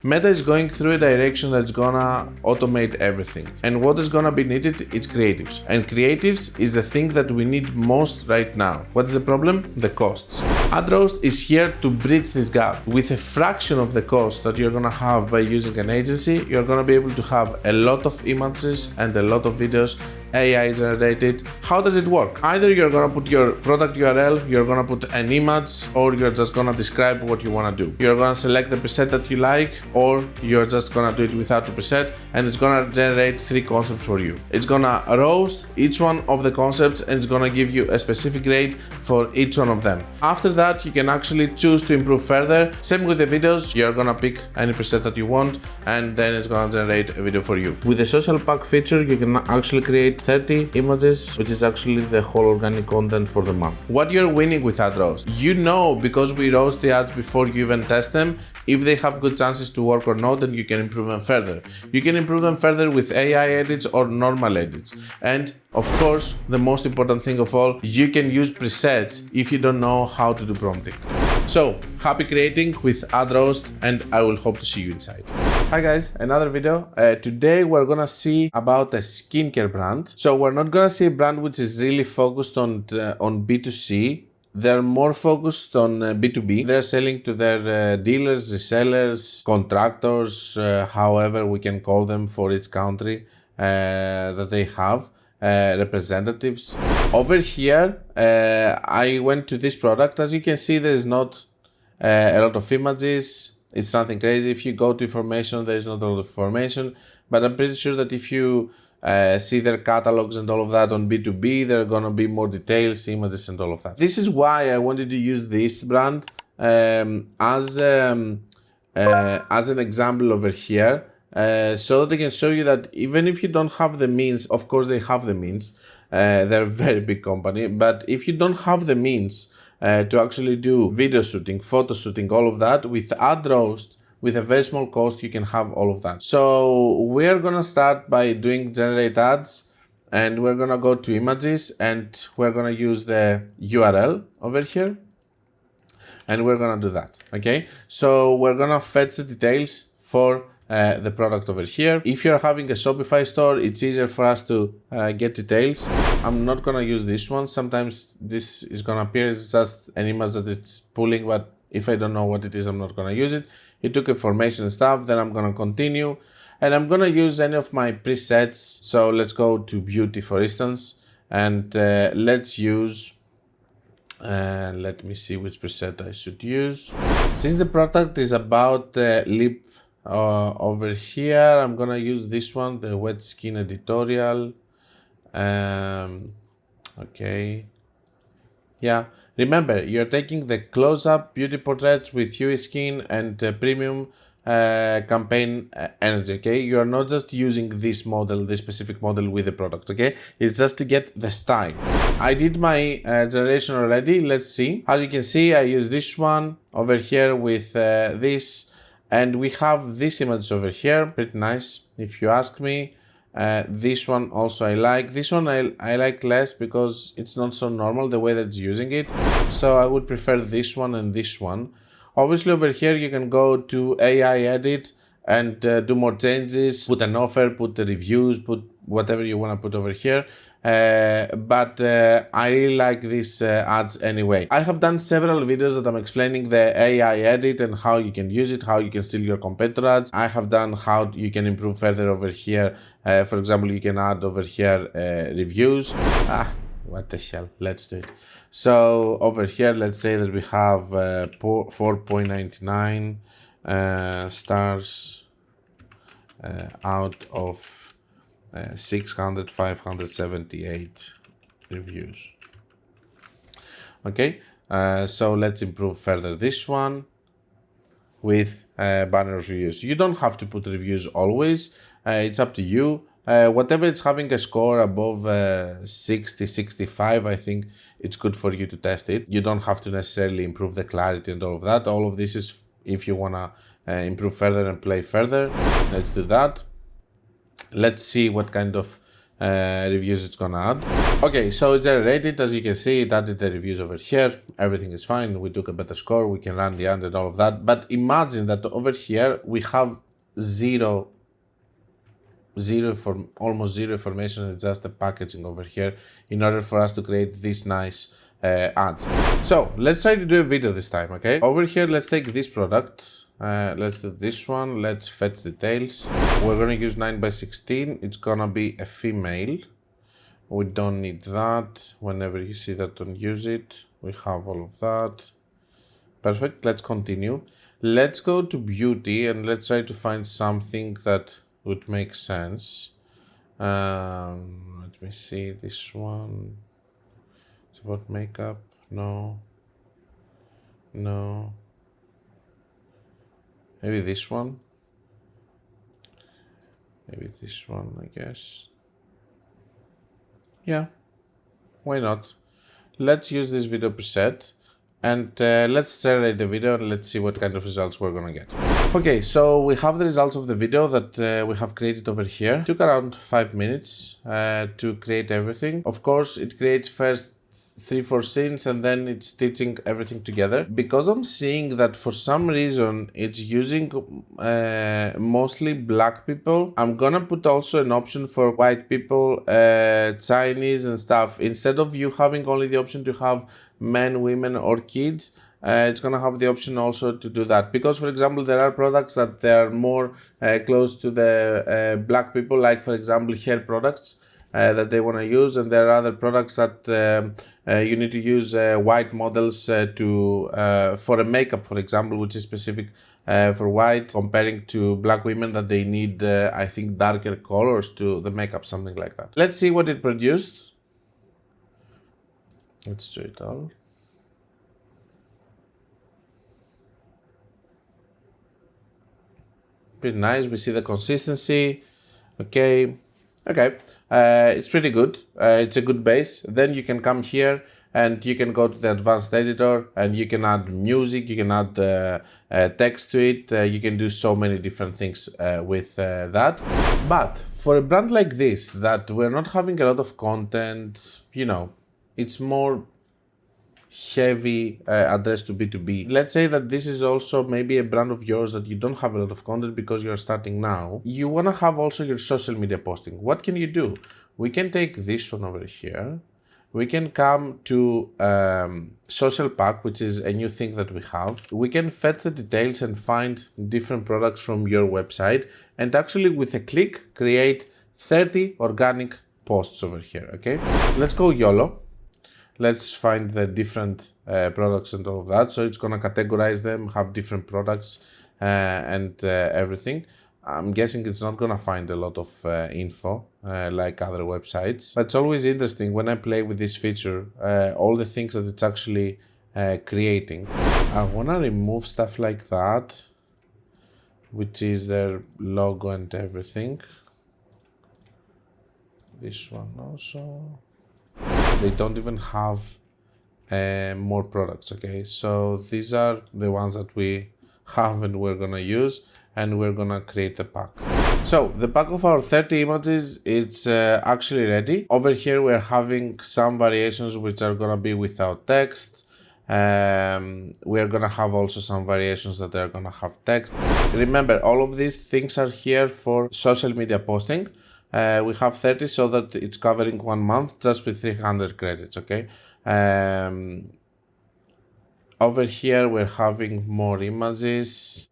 Meta is going through a direction that's gonna automate everything. And what is gonna be needed? It's creatives. And creatives is the thing that we need most right now. What is the problem? The costs. AdRoast is here to bridge this gap. With a fraction of the cost that you're gonna have by using an agency, you're gonna be able to have a lot of images and a lot of videos AI generated. How does it work? Either you're gonna put your product URL, you're gonna put an image, or you're just gonna describe what you wanna do. You're gonna select the preset that you like, or you're just gonna do it without the preset, and it's gonna generate 3 concepts for you. It's gonna roast each one of the concepts, and it's gonna give you a specific grade for each one of them. After that, you can actually choose to improve further. Same with the videos, you're gonna pick any preset that you want, and then it's gonna generate a video for you. With the social pack feature, you can actually create 30 images, which is actually the whole organic content for the month. What you're winning with AdRoast, you know, because we roast the ads before you even test them, if they have good chances to work or not, then you can improve them further. You can improve them further with AI edits or normal edits. And of course, the most important thing of all, you can use presets if you don't know how to do prompting. So, happy creating with AdRoast, and I will hope to see you inside. Hi guys, another video. Today we're gonna see about a skincare brand. So we're not gonna see a brand which is really focused on B2C. They're more focused on B2B. They're selling to their dealers, resellers, contractors, however we can call them for each country that they have, representatives. Over here, I went to this product. As you can see, there is not a lot of images. It's nothing crazy. If you go to information, there is not a lot of information, but I'm pretty sure that if you see their catalogs and all of that on B2B, there are gonna be more details, images and all of that. This is why I wanted to use this brand as an example over here, so that I can show you that even if you don't have the means, of course they have the means, they're a very big company, but if you don't have the means to actually do video shooting, photo shooting, all of that, with AdRoast, with a very small cost, you can have all of that. So we're gonna start by doing generate ads, and we're gonna go to images, and we're gonna use the URL over here, and we're gonna do that, okay? So we're gonna fetch the details for the product over here. If you're having a Shopify store, it's easier for us to get details. I'm not gonna use this one. Sometimes this is gonna appear, it's just an image that it's pulling, but if I don't know what it is, I'm not gonna use it. It took information and stuff, then I'm gonna continue. And I'm gonna use any of my presets. So let's go to beauty, for instance, and let's use, let me see which preset I should use. Since the product is about lip over here, I'm gonna use this one, the wet skin editorial. Okay, yeah, remember you're taking the close-up beauty portraits with UE skin and premium campaign energy, okay? You're not just using this model, this specific model with the product, okay? It's just to get the style. I did my generation already. Let's see. As you can see, I use this one over here with this. And we have this image over here, pretty nice, if you ask me. This one also I like. This one I like less because it's not so normal the way that it's using it. So I would prefer this one and this one. Obviously over here you can go to AI edit and do more changes, put an offer, put the reviews, put whatever you want to put over here. But I really like these ads anyway. I have done several videos that I'm explaining the AI edit and how you can use it, how you can steal your competitor ads. I have done how you can improve further over here. For example, you can add over here reviews. What the hell, let's do it. So over here, let's say that we have 4.99 stars out of 578 reviews. Okay, so let's improve further this one with banner reviews. You don't have to put reviews always, it's up to you. Whatever it's having a score above 60, 65, I think it's good for you to test it. You don't have to necessarily improve the clarity and all of that. All of this is if you wanna improve further and play further. Let's do that. Let's see what kind of reviews it's gonna add. Okay, so it generated, as you can see, it added the reviews over here. Everything is fine. We took a better score. We can run the ad and all of that. But imagine that over here we have almost zero information. It's just the packaging over here in order for us to create this nice ads. So let's try to do a video this time, okay? Over here, let's take this product. Let's do this one. Let's fetch details. We're gonna use 9x16. It's gonna be a female. We don't need that. Whenever you see that, don't use it. We have all of that. Perfect. Let's continue. Let's go to beauty and let's try to find something that would make sense. Let me see this one. It's about makeup. No. Maybe this one. Maybe this one, I guess. Yeah. Why not? Let's use this video preset. And let's generate the video and let's see what kind of results we're gonna get. Okay, so we have the results of the video that we have created over here. It took around 5 minutes to create everything. Of course, it creates first 3-4 scenes and then it's stitching everything together. Because I'm seeing that for some reason it's using mostly black people, I'm gonna put also an option for white people, Chinese and stuff. Instead of you having only the option to have men, women or kids, it's gonna have the option also to do that. Because for example, there are products that they are more close to the black people, like for example, hair products. That they want to use, and there are other products that you need to use white models for a makeup, for example, which is specific for white, comparing to black women that they need, I think, darker colors to the makeup, something like that. Let's see what it produced. Let's do it all. Pretty nice. We see the consistency. Okay. It's pretty good. It's a good base. Then you can come here and you can go to the advanced editor and you can add music, you can add text to it. You can do so many different things with that. But for a brand like this, that we're not having a lot of content, you know, it's more heavy addressed to B2B. Let's say that this is also maybe a brand of yours that you don't have a lot of content because you're starting now. You want to have also your social media posting. What can you do? We can take this one over here. We can come to social pack, which is a new thing that we have. We can fetch the details and find different products from your website and actually with a click create 30 organic posts over here, okay? Let's go YOLO. Let's find the different products and all of that. So it's gonna categorize them, have different products and everything. I'm guessing it's not gonna find a lot of info like other websites. But it's always interesting when I play with this feature, all the things that it's actually creating. I wanna remove stuff like that, which is their logo and everything. This one also. They don't even have more products, okay? So these are the ones that we have and we're gonna use, and we're gonna create the pack. So the pack of our 30 images, it's actually ready. Over here we're having some variations which are gonna be without text. We're gonna have also some variations that are gonna have text. Remember, all of these things are here for social media posting. We have 30 so that it's covering 1 month just with 300 credits, okay? Over here we're having more images.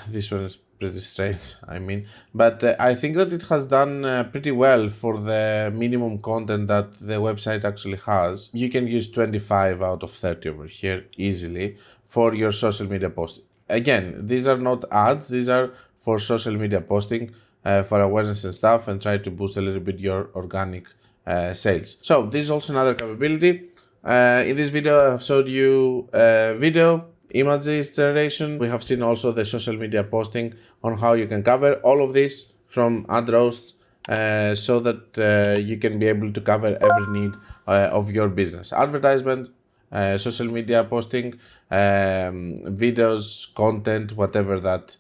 This one is pretty strange, I mean, but I think that it has done pretty well for the minimum content that the website actually has. You can use 25 out of 30 over here easily for your social media posting. Again, these are not ads, these are for social media posting, for awareness and stuff, and try to boost a little bit your organic sales. So this is also another capability. In this video I have showed you video, images generation. We have seen also the social media posting on how you can cover all of this from AdRoast so that you can be able to cover every need of your business. Advertisement, social media posting, videos, content, whatever that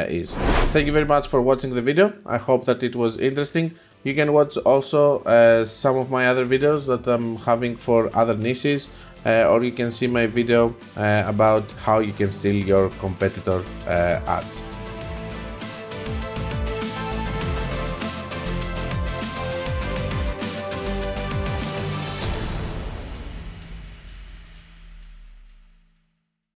is. Thank you very much for watching the video. I hope that it was interesting. You can watch also some of my other videos that I'm having for other niches, or you can see my video about how you can steal your competitor ads.